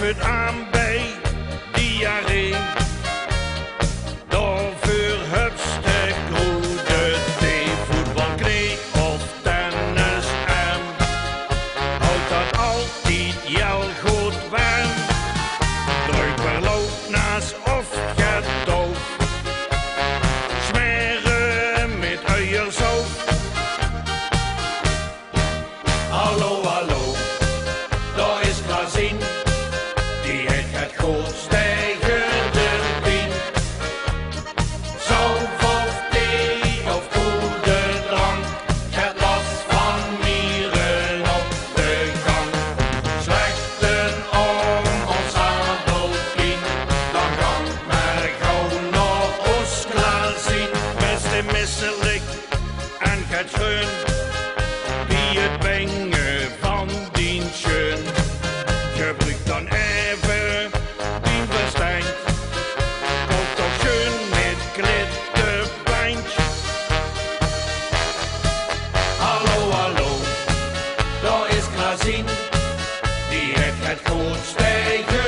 het aan bij diarree. Daarvoor hupste goede thee, voetbal, knie of tennis en houdt dat altijd heel goed warm. Druiperloop naast of get doof, smeren met uiersoep. Hallo, hallo, daar is Klaassien, die heeft het goed stijgende pien. Zalf of thee of goede drank, het last van mieren op de gang. Slechten om ons adelkien, dan kan maar gauw nog ons Klaassien. Beste misselijk en het schön, wie het brengen van dien schön. Gebruik dan even dien verstand, komt toch schön met glitterbandje. Hallo, hallo, daar is Klaassien, die heeft het goed stijgen.